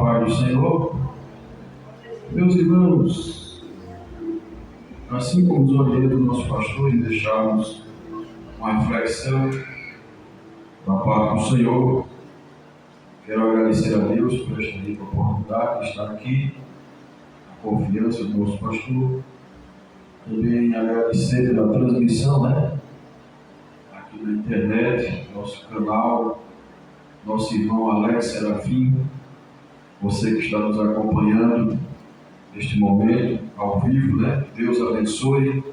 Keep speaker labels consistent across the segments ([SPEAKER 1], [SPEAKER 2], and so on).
[SPEAKER 1] paz do Senhor. Meus irmãos, assim como os orientos do nosso pastor e deixarmos uma reflexão da parte do Senhor, quero agradecer a Deus por esta rica oportunidade de estar aqui, a confiança do nosso pastor, também agradecer pela transmissão, aqui na internet, nosso canal, nosso irmão Alex Serafim, você que está nos acompanhando neste momento, ao vivo, Deus abençoe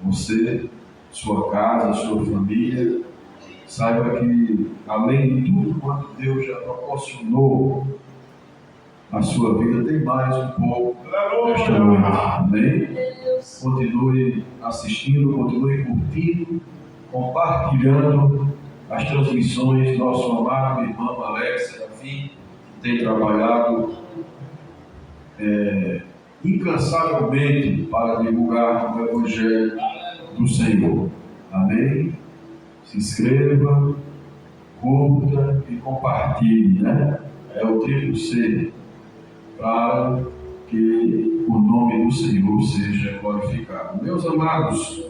[SPEAKER 1] você, sua casa, sua família. Saiba que, além de tudo quanto Deus já proporcionou à sua vida, tem mais um pouco nesta noite. Amém? Continue assistindo, continue curtindo, compartilhando as transmissões do nosso amado irmão Alex Serafim, que tem trabalhado incansavelmente para divulgar o Evangelho do Senhor. Amém? Se inscreva, curta e compartilhe, É o triplo C, para que o nome do Senhor seja glorificado. Meus amados,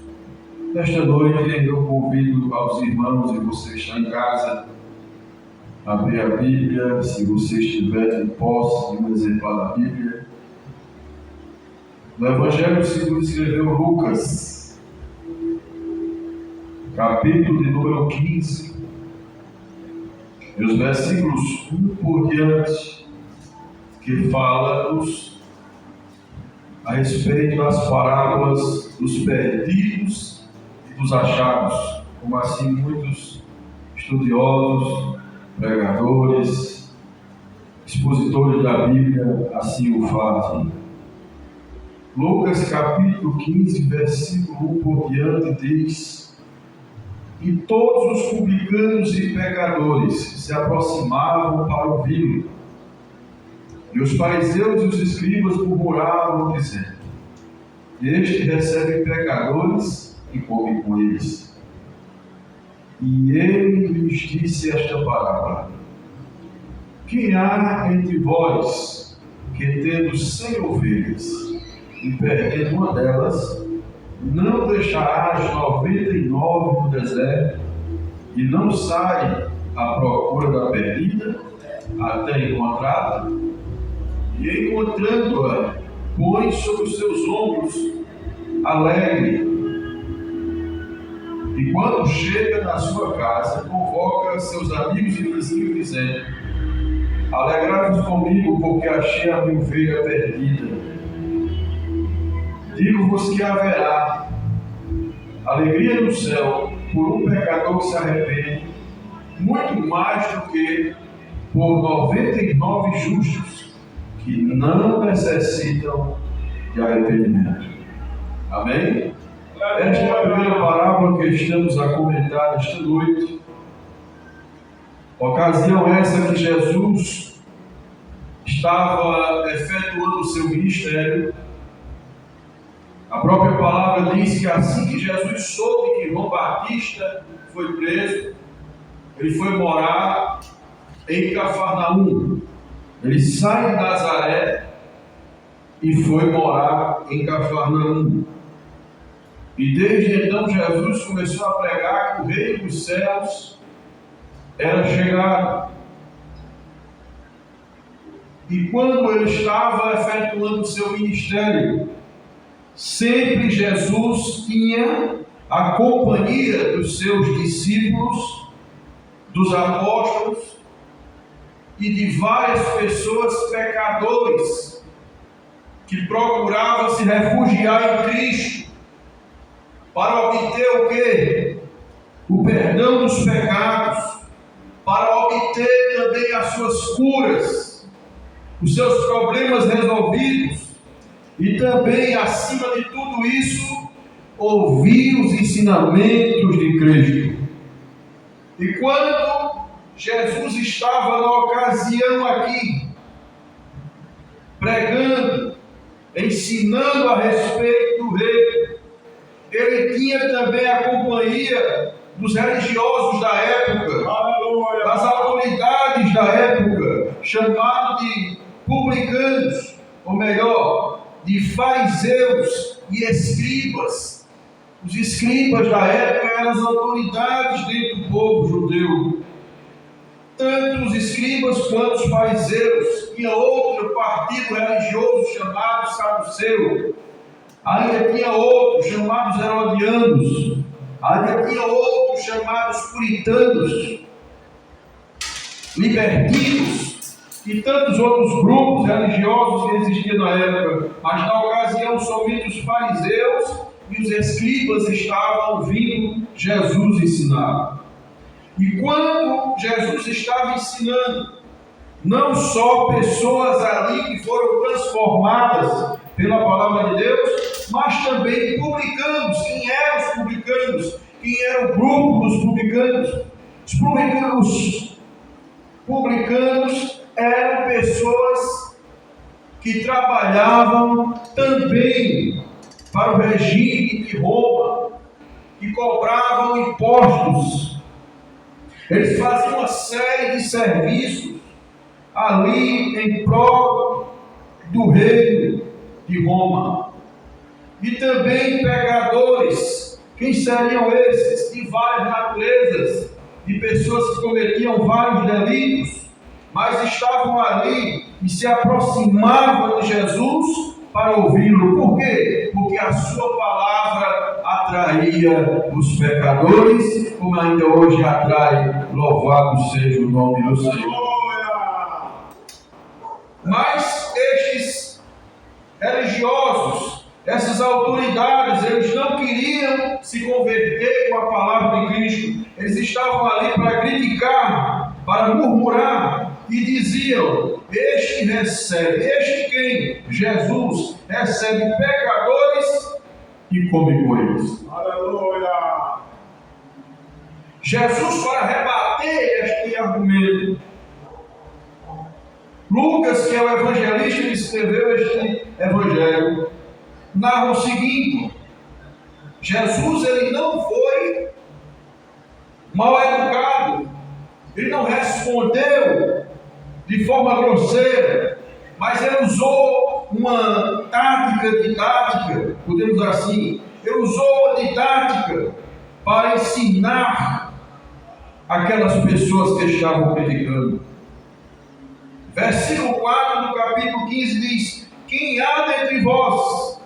[SPEAKER 1] nesta noite eu convido aos irmãos e você que está em casa a abrir a Bíblia, se você estiver em posse de um exemplar da Bíblia, no Evangelho segundo escreveu Lucas, capítulo de número 15, e os versículos 1 por diante, que fala-nos a respeito das parábolas dos perdidos e dos achados, como assim muitos estudiosos, pregadores, expositores da Bíblia assim o fazem. Lucas capítulo 15, versículo 1 por diante diz: E todos os publicanos e pecadores se aproximavam para ouvi-lo. E os fariseus e os escribas murmuravam, dizendo: Este recebe pecadores e come com eles. E ele lhes disse esta parábola: Quem há entre vós que, tendo 100 ovelhas, e perdendo uma delas, não deixará as 99 no deserto, e não sai à procura da perdida, até encontrá-la? E encontrando-a, põe sobre os seus ombros, alegre. E quando chega na sua casa, convoca seus amigos e vizinhos, dizendo: Alegrai-vos comigo, porque achei a minha ovelha perdida. Digo-vos que haverá alegria no céu por um pecador que se arrepende, muito mais do que por 99 justos que não necessitam de arrependimento. Amém? Esta é a primeira parábola que estamos a comentar esta noite. Ocasião essa que Jesus estava efetuando o seu ministério. A própria palavra diz que assim que Jesus soube que João Batista foi preso, ele foi morar em Cafarnaum. Ele sai de Nazaré e foi morar em Cafarnaum. E desde então Jesus começou a pregar que o reino dos céus era chegado. E quando ele estava efetuando o seu ministério, sempre Jesus tinha a companhia dos seus discípulos, dos apóstolos e de várias pessoas pecadores que procuravam se refugiar em Cristo para obter o quê? O perdão dos pecados, para obter também as suas curas, os seus problemas resolvidos. E também, acima de tudo isso, ouvir os ensinamentos de Cristo. E quando Jesus estava na ocasião aqui, pregando, ensinando a respeito do rei, ele tinha também a companhia dos religiosos da época, das autoridades da época, chamados de publicanos, ou melhor, de fariseus e escribas. Os escribas da época eram as autoridades dentro do povo judeu. Tanto os escribas quanto os fariseus. Tinha outro partido religioso chamado saduceu. Ainda tinha outros chamados herodianos. Ainda tinha outros chamados puritanos, libertinos e tantos outros grupos religiosos que existiam na época. Mas na ocasião somente os fariseus e os escribas estavam ouvindo Jesus ensinar. E quando Jesus estava ensinando, não só pessoas ali que foram transformadas pela palavra de Deus, mas também publicanos. Quem eram os publicanos? Quem era o grupo dos publicanos? Os publicanos eram pessoas que trabalhavam também para o regime de Roma, que cobravam impostos. Eles faziam uma série de serviços ali em prol do reino de Roma. E também pecadores. Quem seriam esses? De várias naturezas, de pessoas que cometiam vários delitos, mas estavam ali e se aproximavam de Jesus para ouvi-lo. Por quê? Porque a sua palavra atraía os pecadores, como ainda hoje atrai. Louvado seja o nome do Senhor. Mas estes religiosos, essas autoridades, eles não queriam se converter com a palavra de Cristo. Eles estavam ali para criticar, para murmurar, e diziam: este quem? Jesus recebe pecadores e come com eles. Aleluia! Jesus, para rebater este argumento, Lucas, que é o evangelista que escreveu este evangelho, narra o seguinte: Jesus, ele não foi mal educado, ele não respondeu de forma grosseira, mas ele usou uma tática didática, podemos dizer assim, ele usou uma didática para ensinar aquelas pessoas que estavam criticando. Versículo 4 do capítulo 15 diz: quem há dentre vós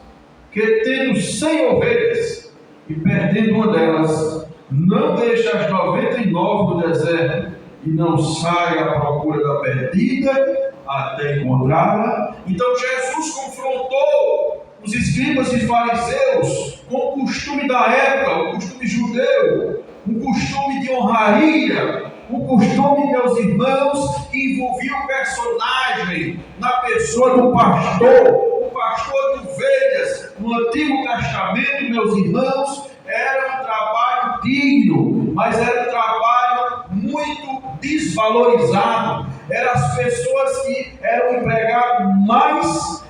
[SPEAKER 1] que tendo 100 ovelhas e perdendo uma delas, não deixa as 99 no deserto e não sai à procura da perdida até encontrá-la? Então Jesus confrontou os escribas e fariseus com o costume da época, o costume judeu, um costume de honraria, um costume, meus irmãos, que envolvia o personagem na pessoa do pastor, o pastor de ovelhas. No Antigo Testamento, meus irmãos, era um trabalho digno, mas era um trabalho muito desvalorizado. Eram as pessoas que eram o empregado mais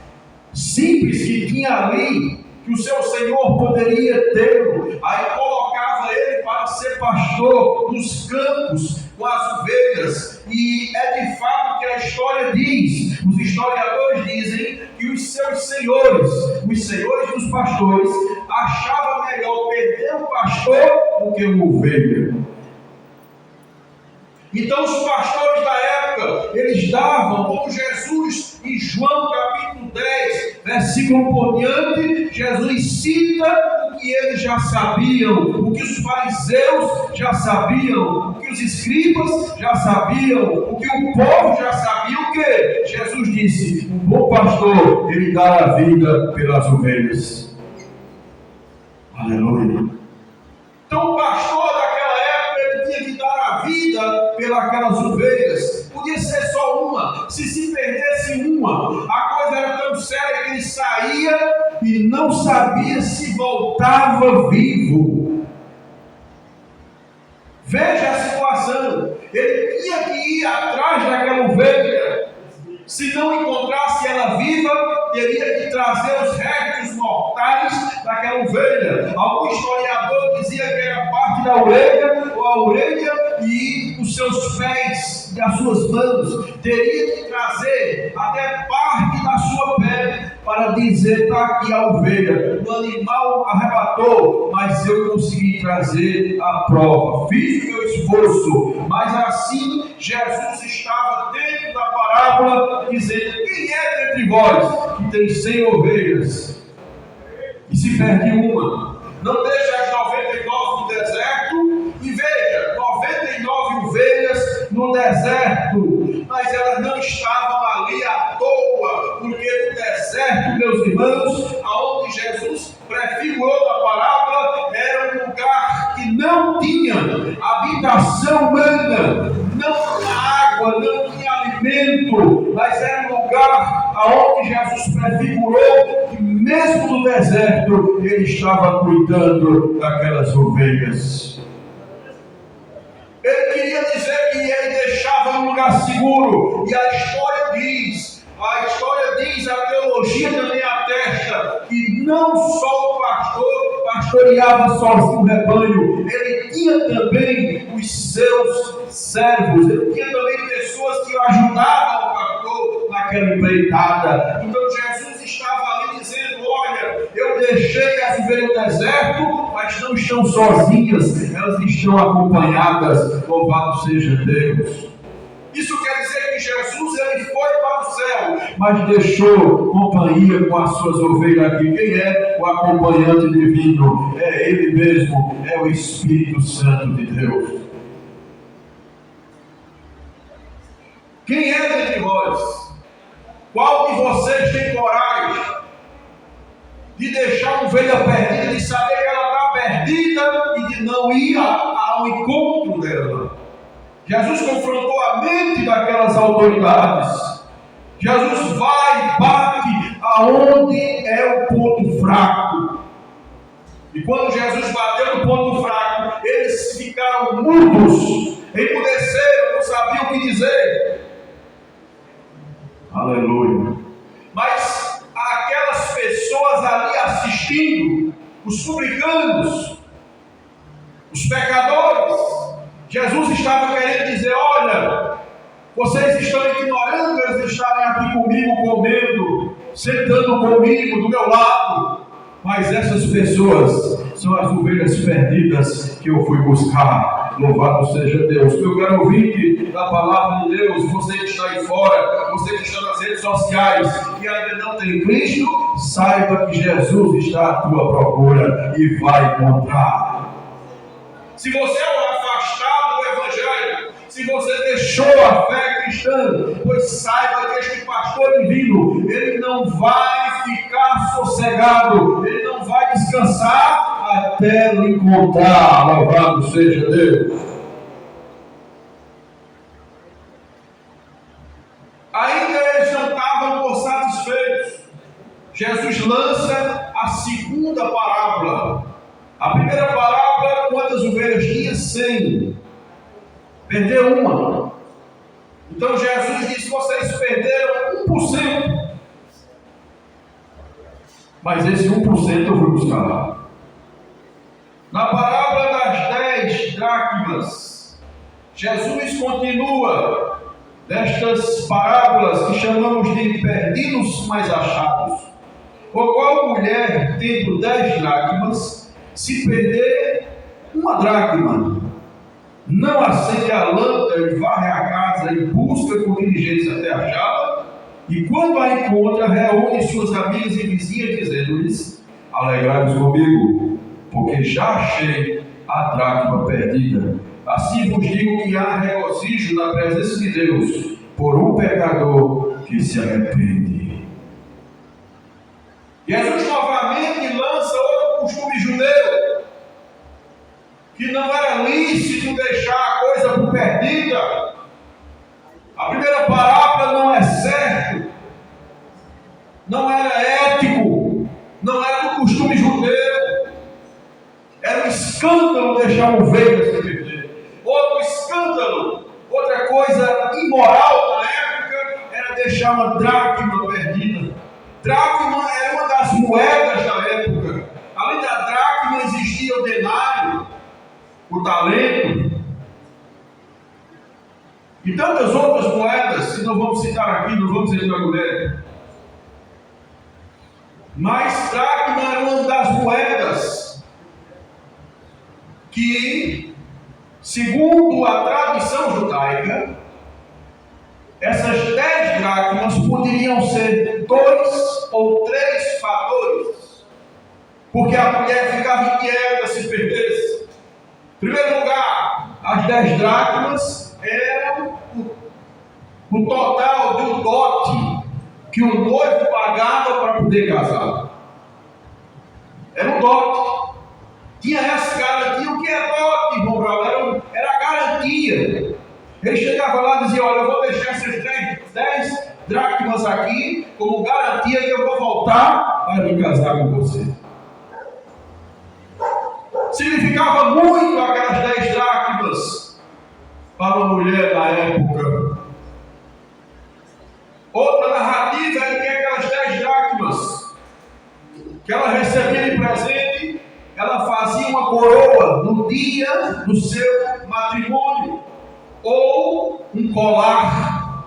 [SPEAKER 1] simples que tinha ali, que o seu senhor poderia ter. Aí colocava ele para ser pastor nos campos com as ovelhas. E é de fato que a história diz, os historiadores dizem que os seus senhores, os senhores dos pastores, achavam melhor perder o pastor do que uma ovelha. Então os pastores da época, eles davam, como Jesus em João capítulo 10, versículo por diante, Jesus cita o que eles já sabiam, o que os fariseus já sabiam, o que os escribas já sabiam, o que o povo já sabia. O que? Jesus disse: um bom pastor, ele dá a vida pelas ovelhas. Aleluia. Então o pastor daquela época, ele tinha que dar a vida pelas ovelhas. Podia ser só uma. Se perdesse uma, a coisa era tão séria que ele saía e não sabia se voltava vivo. Veja a situação. Ele tinha que ir atrás daquela ovelha. Se não encontrasse ela viva, teria que trazer os restos mortais daquela ovelha. Algum historiador dizia que era parte da orelha, ou a orelha e os seus pés e as suas mãos. Teria que trazer até dizer: está aqui a ovelha, o animal arrebatou, mas eu consegui trazer a prova, fiz o meu esforço. Mas assim Jesus estava dentro da parábola, dizendo: quem é dentre vós que tem 100 ovelhas e se perde uma? Não deixa as 99 no deserto, e veja, 99 ovelhas no deserto, mas elas não estavam ali à toa, porque no deserto, meus irmãos, aonde Jesus prefigurou na parábola, era um lugar que não tinha habitação humana, não tinha água, não tinha alimento, mas era um lugar aonde Jesus prefigurou que mesmo no deserto ele estava cuidando daquelas ovelhas. Ele queria dizer que ele deixava um lugar seguro, e a história diz, a teologia também atesta, que não só o pastor pastoreava sozinho o rebanho, ele tinha também os seus servos, ele tinha também pessoas que o ajudavam o pastor naquela empreitada. Então Jesus estava ali dizendo: olha, eu deixei as ovelhas no deserto, mas não estão sozinhas, elas estão acompanhadas. Louvado seja Deus. Isso quer dizer que Jesus ele foi para o céu, mas deixou companhia com as suas ovelhas aqui. Quem é o acompanhante divino? É Ele mesmo, é o Espírito Santo de Deus. Quem é dentre vós? Qual de vocês tem coragem de deixar uma ovelha perdida, de saber que ela está perdida e de não ir ao encontro dela? Jesus confrontou a mente daquelas autoridades. Jesus vai e bate aonde é o ponto fraco. E quando Jesus bateu no ponto fraco, eles ficaram mudos, emudeceram, não sabiam o que dizer. Aleluia. Mas aquelas pessoas ali assistindo, os publicanos, os pecadores, Jesus estava querendo dizer: olha, vocês estão ignorando eles estarem aqui comigo, comendo, sentando comigo do meu lado, mas essas pessoas são as ovelhas perdidas que eu fui buscar. Louvado seja Deus. Meu caro ouvinte da palavra de Deus, você que está aí fora, você que está nas redes sociais e ainda não tem Cristo, saiba que Jesus está à tua procura e vai encontrar. Se você é um afastado do Evangelho, se você deixou a fé cristã, pois saiba que este pastor divino, ele não vai ficar sossegado, ele não vai descansar até o encontrar. Louvado seja Deus. Ainda eles não estavam por satisfeitos. Jesus lança a segunda parábola. A primeira parábola, quantas ovelhas tinha? 100. Perdeu uma. Então Jesus disse: vocês perderam 1%. Mas esse 1% eu vou buscar lá. Na parábola das 10 dracmas, Jesus continua destas parábolas que chamamos de perdidos mas achados. Por qual mulher, tendo 10 dracmas, se perder uma dracma, não acende a lâmpada e varre a casa e busca com diligência até achá-la, e quando a encontra, reúne suas amigas e vizinhas, dizendo-lhes: alegrai-vos comigo, porque já achei a dracma perdida. Assim vos digo que há regozijo na presença de Deus por um pecador que se arrepende. Jesus novamente lança outro costume judeu, que não era lícito deixar a coisa por perdida. A primeira parábola não é certo, não era ético, não era do costume judeu. Era um escândalo deixar ovelhas se perder. Outro escândalo, outra coisa imoral na época, era deixar uma dracma perdida. Dracma era uma das moedas da época. Além da dracma existia o denário, o talento e tantas outras moedas que não vamos citar aqui, não vamos entrar no mérito. Mas dracma era uma das moedas que, segundo a tradição judaica, essas 10 dracmas poderiam ser 2 ou 3 fatores, porque a mulher ficava inquieta se perdesse. Em primeiro lugar, as 10 dracmas eram o total do dote que o noivo pagava para poder casar. Era um dote. Tinha essa garantia. O que é dote, irmão Brau? Era garantia. Ele chegava lá e dizia: olha, eu vou deixar essas 10 dracmas aqui como garantia que eu vou voltar para me casar com você. Significava muito aquelas 10 dracmas para uma mulher da época. Outra narrativa é que aquelas 10 dracmas que ela recebia de presente, ela fazia uma coroa no dia do seu matrimônio, ou um colar.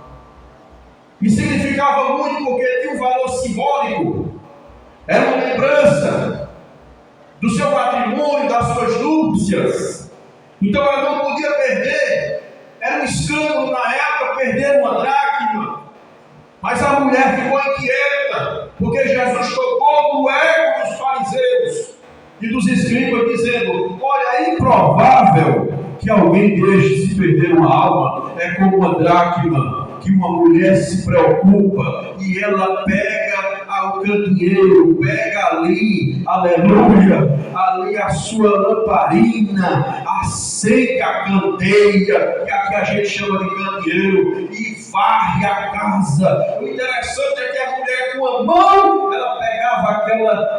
[SPEAKER 1] E significava muito porque tinha um valor simbólico. Era uma lembrança do seu matrimônio, das suas núpcias. Então ela não podia perder. Era um escândalo na época perder uma dracma. Mas a mulher ficou inquieta, porque Jesus tocou no ego dos fariseus e dos escribas, dizendo: olha, é improvável que alguém deixe se perder uma alma. É como uma dracma, que uma mulher se preocupa e ela pega ao candeeiro, pega ali, aleluia, ali a sua lamparina, acende a candeia, que aqui a gente chama de candeeiro, e varre a casa. O interessante é que a mulher, com a mão, ela pegava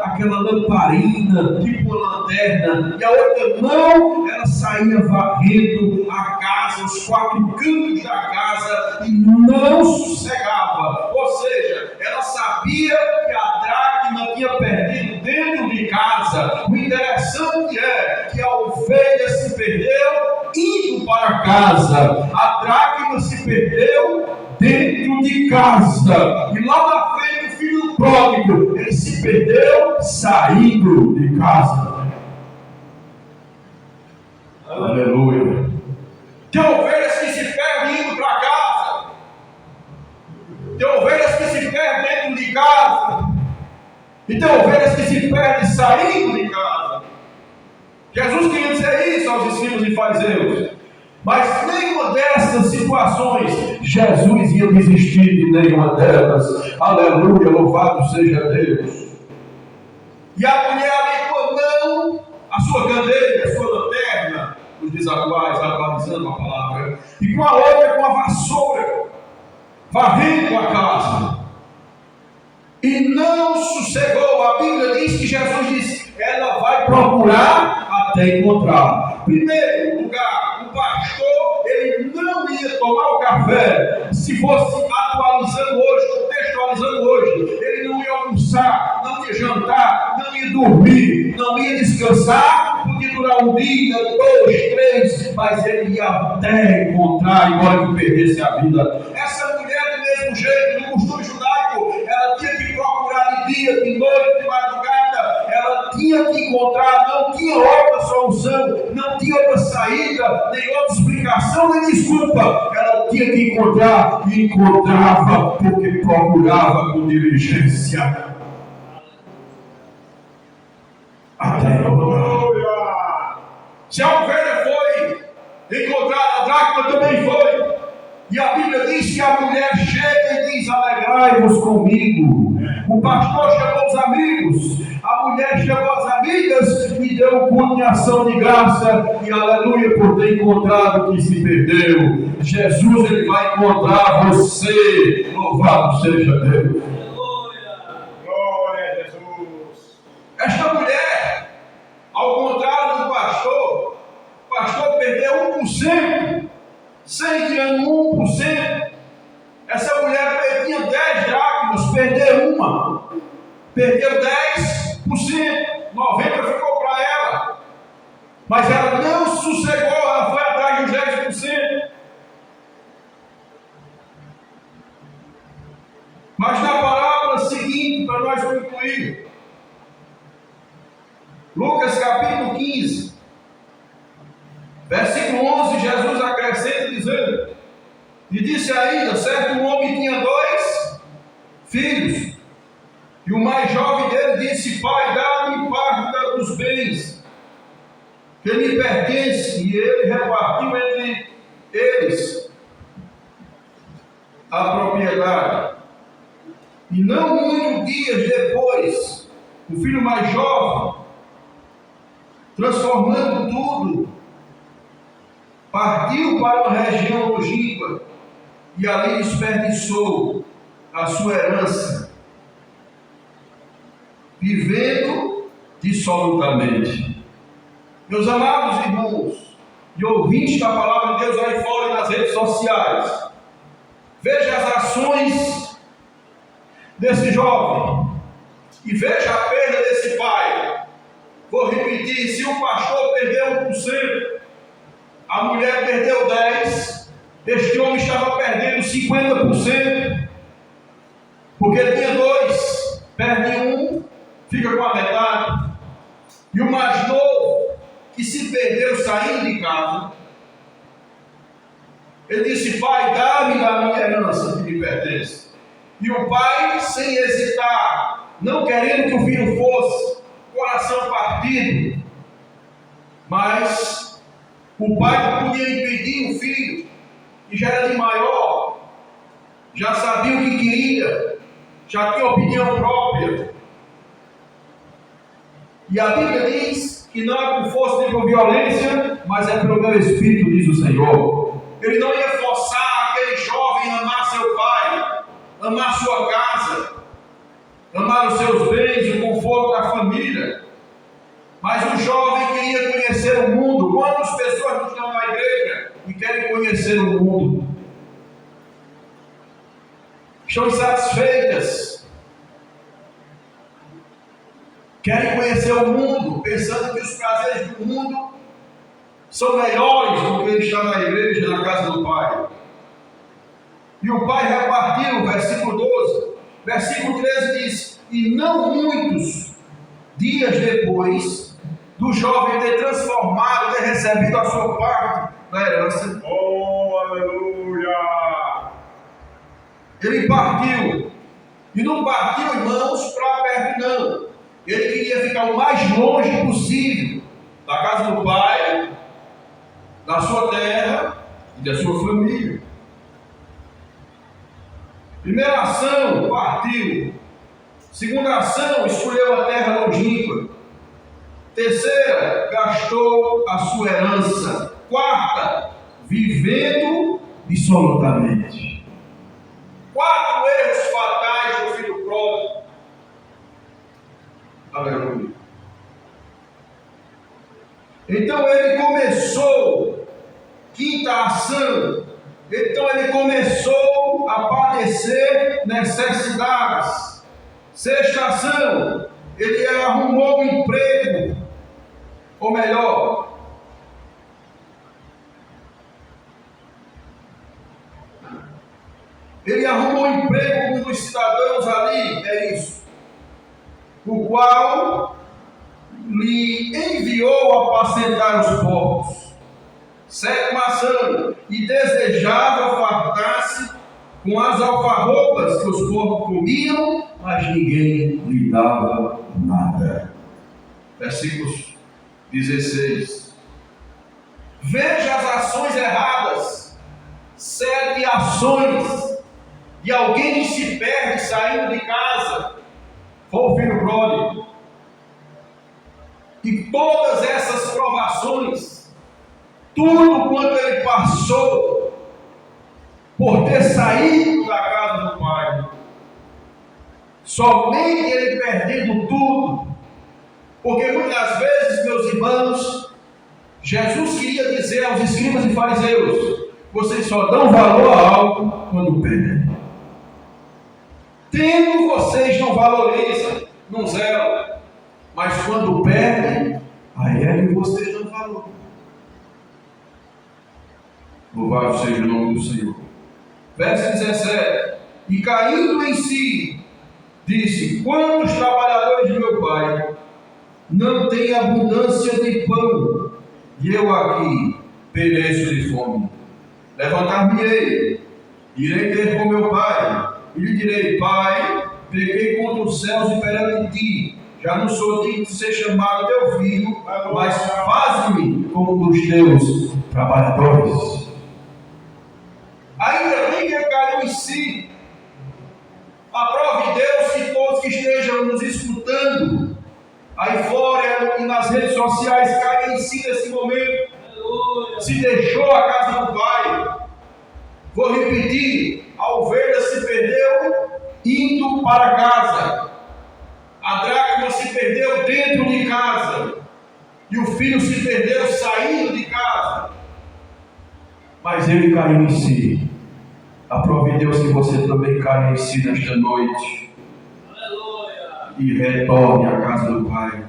[SPEAKER 1] aquela lamparina, tipo uma lanterna, e a outra mão, ela saía varrendo a casa, os 4 cantos da casa, e não sossegava. Ou seja, ela sabia que a dracma tinha perdido dentro de casa. O interessante é que a ovelha se perdeu indo para casa, a dracma se perdeu dentro de casa. E lá na frente, o filho pródigo, ele se perdeu saindo de casa. Aleluia. Tem ovelhas que se perdem indo para casa. Tem ovelhas que se perdem dentro de casa. E tem ovelhas que se perdem saindo de casa. Jesus queria dizer isso aos discípulos e fariseus. Mas nenhuma dessas situações, Jesus ia desistir de nenhuma delas. Aleluia, louvado seja Deus. E a mulher ali com a mão, a sua candeia, a sua lanterna, os desaguais, atualizando a palavra, e com a outra com a vassoura, varrendo a casa. E não sossegou. A Bíblia diz que Jesus disse: ela vai procurar até encontrar. Primeiro lugar, o pastor, ele não ia tomar o café. Se fosse atualizando hoje, contextualizando hoje, ele não ia almoçar, não ia jantar, não ia dormir, não ia descansar. Podia durar um dia, 2, 3, mas ele ia até encontrar, embora que perdesse a vida. Essa mulher, do mesmo jeito, no costume judaico, ela tinha que procurar de dia, de noite, de madrugada. Ela tinha que encontrar, não tinha outra solução, não tinha outra saída, nem outra explicação, nem desculpa. Ela tinha que encontrar, e encontrava, porque procurava com diligência. Até encontrar. Se a ovelha foi encontrada, a dracma também foi. E a Bíblia diz que a mulher chega e diz: alegrai-vos comigo. O pastor chamou os amigos, a mulher chamou as amigas e deu um culto de ação de graça. E aleluia, por ter encontrado o que se perdeu. Jesus, ele vai encontrar você. Louvado seja Deus.
[SPEAKER 2] Glória a Jesus.
[SPEAKER 1] Esta mulher, ao contrário do pastor, o pastor perdeu 1%, 100 tirando 1%. Essa mulher tinha 10 dracmas, perdeu uma, perdeu 10%, 90% ficou para ela. Mas ela não sossegou, ela foi atrás dos 10%. Mas na parábola seguinte, assim, para nós concluir. Lucas capítulo 15, versículo 11, Jesus acrescenta dizendo: e disse ainda, certo homem tinha 2 filhos, e o mais jovem dele disse: pai, dá-me parte dos bens que me pertence, e ele repartiu entre eles a propriedade. E não muitos dias depois, o filho mais jovem, transformando tudo, partiu para uma região longínqua e ali desperdiçou a sua herança, vivendo dissolutamente. Meus amados irmãos e ouvintes da palavra de Deus aí fora e nas redes sociais, veja as ações desse jovem e veja a perda desse pai. Vou repetir: se o pastor perdeu 1%, a mulher perdeu 10%, este homem estava perdendo 50%, porque tinha 2, perde 1, fica com a metade. E o mais novo, que se perdeu saindo de casa, ele disse: pai, dá-me a minha herança que me pertence. E o pai, sem hesitar, não querendo que o filho fosse, coração partido, mas o pai não podia impedir o filho, que já era de maior, já sabia o que queria, já tinha opinião própria. E a Bíblia diz que não é por força nem por violência, mas é pelo meu Espírito, diz o Senhor. Ele não ia forçar aquele jovem a amar seu pai, amar sua casa, amar os seus bens, o conforto da família. Mas o jovem queria conhecer o mundo. Quantas pessoas não estão na igreja e querem conhecer o mundo? Estão insatisfeitas. Querem conhecer o mundo, pensando que os prazeres do mundo são melhores do que ele está na igreja, na casa do Pai. E o Pai repartiu, versículo 12. Versículo 13 diz: e não muitos dias depois do jovem ter transformado, ter recebido a sua parte da herança, oh, aleluia, ele partiu. E não partiu, irmãos, para perto, não. Ele queria ficar o mais longe possível da casa do pai, da sua terra e da sua família. Primeira ação, partiu. Segunda ação, escolheu a terra longínqua. Terceira, gastou a sua herança. Quarta, vivendo dissolutamente. 4 erros fatais do filho pródigo. Aleluia. Então ele começou, quinta ação, então ele começou a padecer necessidades. Sexta ação, ele arrumou um emprego, ou melhor, ele arrumou um emprego com um dos cidadãos ali, é isso, o qual lhe enviou apacentar os porcos. Sétima ação, e desejava fartar-se com as alfarrobas que os porcos comiam, mas ninguém lhe dava nada. Versículos 16. Veja as ações erradas. 7 ações de alguém que se perde saindo de casa. Foi o filho pródigo. E todas essas provações, tudo quanto ele passou por ter saído da casa do pai, somente ele perdendo tudo, porque muitas vezes, meus irmãos, Jesus queria dizer aos escribas e fariseus: vocês só dão valor a algo quando perdem. Tendo, vocês não valorizam, não zelam, mas quando perdem, aí é que vocês dão valor. Louvado seja o nome do Senhor. Verso 17: e caindo em si, disse: quantos trabalhadores de meu pai não têm abundância de pão, e eu aqui pereço de fome? Levantar-me-ei, irei ter com meu pai, e lhe direi: Pai, pequei contra os céus e perante ti, já não sou digno de ser chamado teu filho, mas faze-me como um dos teus trabalhadores. Ainda bem que ele caiu em si. Aprove Deus que todos que estejam nos escutando aí fora e nas redes sociais caem em si nesse momento. Se deixou a casa do pai. Vou repetir: a ovelha se perdeu indo para casa, a dracma se perdeu dentro de casa, e o filho se perdeu saindo de casa. Mas ele caiu em si. Aprove Deus que você também caia em si nesta noite. Aleluia. E retorne à casa do pai.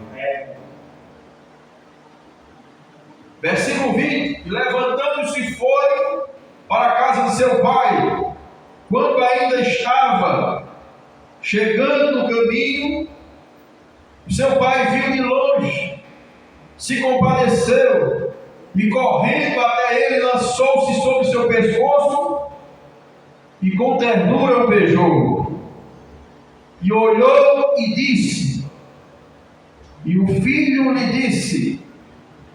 [SPEAKER 1] Versículo 20: e levantando-se foi para a casa de seu pai. Quando ainda estava chegando no caminho, seu pai viu de longe, se compadeceu e correndo até ele lançou-se sobre seu pescoço e com ternura o beijou. E olhou e disse, e o filho lhe disse: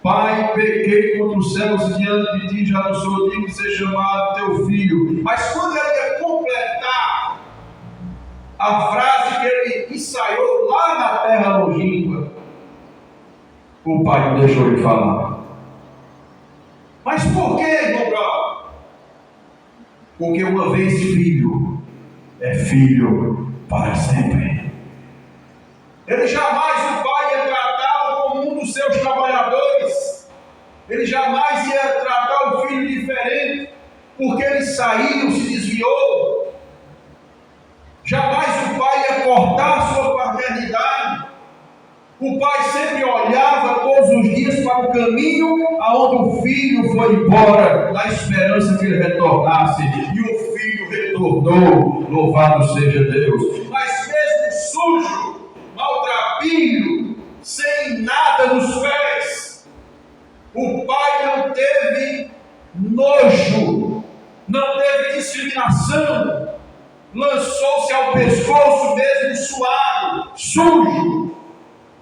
[SPEAKER 1] Pai, pequei contra os céus e diante de ti, já não sou digno de ser chamado teu filho. Mas quando ele ia completar a frase que ele ensaiou lá na terra longínqua, o pai não deixou ele falar. Mas por que, irmão Brau? Porque uma vez filho, é filho para sempre. Ele jamais, o pai, ia tratá-lo como um dos seus trabalhadores. Ele jamais ia tratar o filho diferente, porque ele saiu, se desviou. Jamais o pai ia cortar sua paternidade. O pai sempre olhava todos os dias para o caminho aonde o filho foi embora, na esperança que ele retornasse. E o filho retornou, louvado seja Deus. Mas mesmo sujo, maltrapilho, sem nada nos pés, o pai não teve nojo, não teve discriminação, lançou-se ao pescoço mesmo suado, sujo,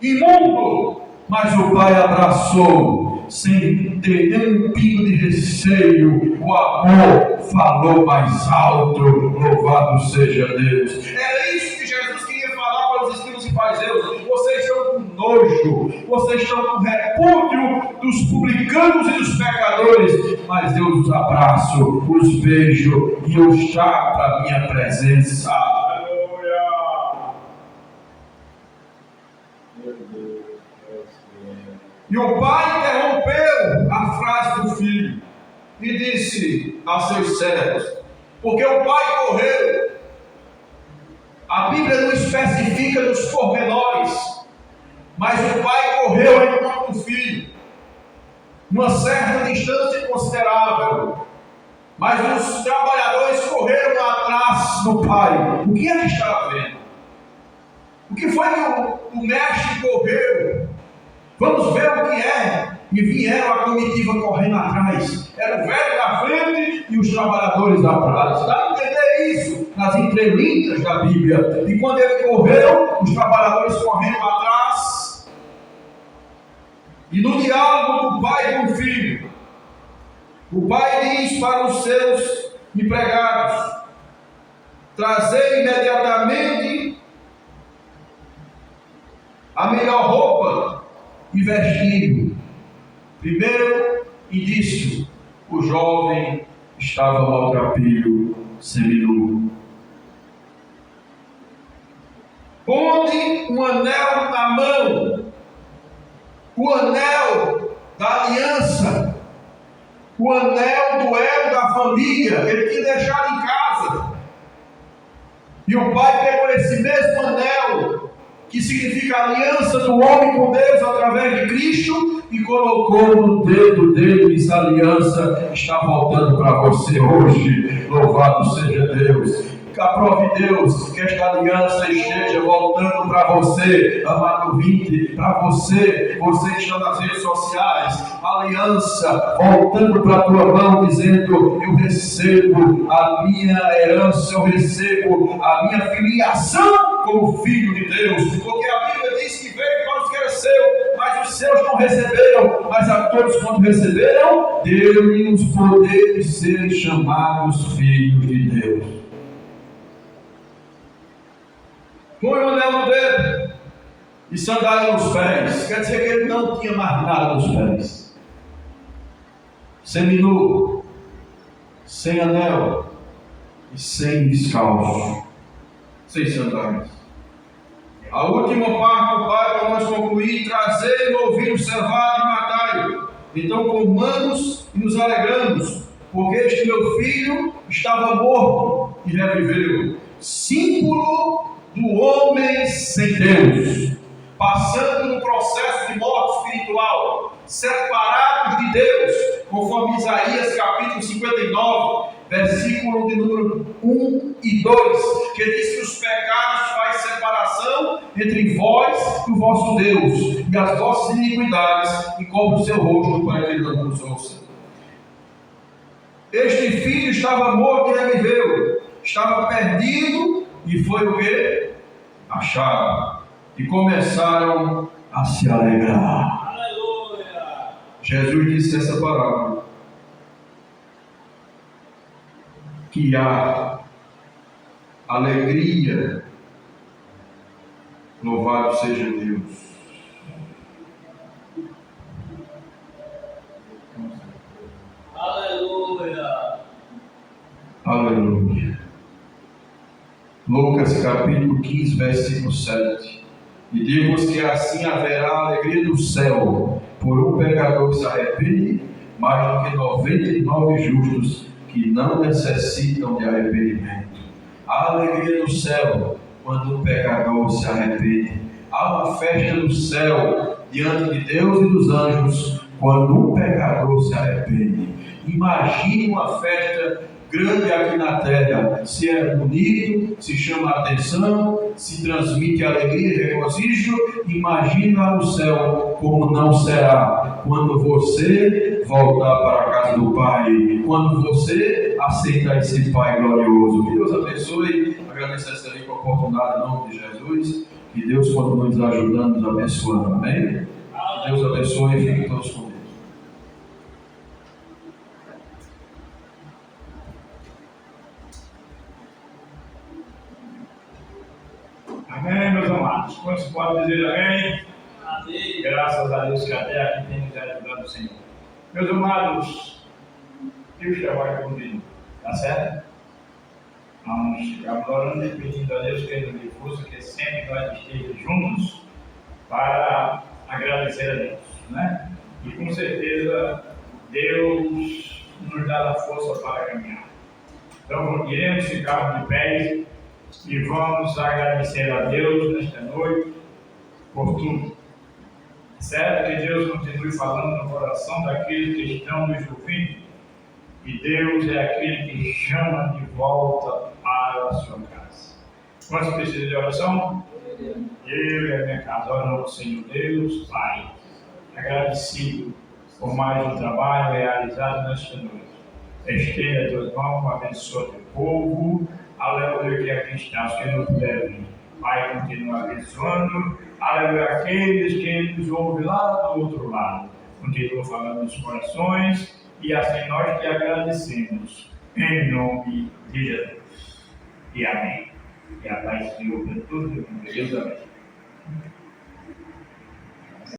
[SPEAKER 1] imundo, mas o pai abraçou sem ter nenhum pingo de receio. O amor falou mais alto, louvado seja Deus. Era isso que Jesus queria falar para os escribas e fariseus. Vocês estão com nojo, vocês estão com repúdio dos publicanos e dos pecadores, mas eu os abraço, os beijo e eu chamo para a minha presença. E o pai interrompeu a frase do filho e disse a seus servos, porque o pai correu. A Bíblia não especifica nos pormenores, mas o pai correu em encontro do filho, uma certa distância considerável. Mas os trabalhadores correram atrás do pai. O que ele estava vendo? O que foi que o mestre correu? Vamos ver o que é. E vieram a comitiva correndo atrás. Era o velho na frente e os trabalhadores atrás. Dá para entender isso nas entrelinhas da Bíblia. E quando ele correu, os trabalhadores correndo atrás. E no diálogo do pai com o filho, o pai diz para os seus empregados: trazer imediatamente a melhor roupa e vestir. Primeiro indício: o jovem estava maltrapilho, seminu. Ponde um anel na mão, o anel da aliança, o anel do elo da família. Ele tinha deixado em casa. E o pai pegou esse mesmo anel, que significa a aliança do homem com Deus através de Cristo, e colocou no dedo dele. Essa aliança está voltando para você hoje, louvado seja Deus. que aprove Deus, que esta aliança esteja voltando para você, amado ouvinte, para você que está nas redes sociais, aliança voltando para a tua mão, dizendo: eu recebo a minha herança, eu recebo a minha filiação como filho de Deus, porque a Bíblia diz que veio para os que era seu, mas os seus não receberam, mas a todos quanto receberam, deu-lhes o poder de serem chamados filhos de Deus. Põe o anel no dedo e sandália nos pés, quer dizer que ele não tinha mais nada nos pés, seminu, sem anel e sem descalço, sem sandálias. A última parte do Pai, para nós concluir: trazei-o, ouvi-o, servado e matai-o. Então comamos e nos alegramos, porque este meu filho estava morto e reviveu. Símbolo do homem sem Deus, passando no processo de morte espiritual, separados de Deus, conforme Isaías capítulo 59, versículo de número 1 e 2, que diz que os pecados fazem separação entre vós e o vosso Deus, e as vossas iniquidades encobrem o seu rosto para que ele não vos ouça. Este filho estava morto e reviveu, estava perdido e foi o quê? Achado. E começaram a se alegrar. Aleluia! Jesus disse essa palavra: que há alegria, louvado seja Deus. Aleluia! Aleluia! Lucas capítulo 15, versículo 7. E digo-vos que assim haverá alegria do céu por um pecador que se arrepende, mais do que 99 justos que não necessitam de arrependimento. Há alegria do céu quando um pecador se arrepende. Há uma festa do céu diante de Deus e dos anjos quando um pecador se arrepende. Imagine uma festa grande aqui na terra, se é bonito, se chama a atenção, se transmite alegria e regozijo. Imagine lá no céu como não será quando você voltar para a casa do Pai, quando você aceitar esse Pai glorioso. Que Deus abençoe. Agradeço essa rica oportunidade em nome de Jesus. Que Deus continue nos ajudando, nos abençoando. Amém? Que Deus abençoe e fiquem todos com Deus.
[SPEAKER 2] Amém, meus amados. Quantos podem dizer amém? Amém. Graças a Deus que até aqui tem nos ajudado o Senhor. Meus amados, Deus trabalha comigo, tá certo? Vamos ficar orando e pedindo a Deus que Ele nos dê força, que sempre nós estejamos juntos para agradecer a Deus, né? E com certeza Deus nos dá a força para caminhar. Então iremos ficar de pé e vamos agradecer a Deus nesta noite por tudo. Certo que Deus continue falando no coração daqueles que estão nos ouvindo. E Deus é aquele que chama de volta para a sua casa. Quantos precisam de oração? Eu e a minha casa oramos ao Senhor Deus, Pai, agradecido por mais um trabalho realizado nesta noite. Estenda a tuas mãos, abençoa teu povo. Aleluia, que aqui está, os que não puderam vir. Pai, continua abençoando. Aleluia, aqueles que nos ouvem lá do outro lado. Continua falando nos corações. E assim nós te agradecemos. Em nome de Jesus. E amém. E a paz do Senhor para todos. Deus amém.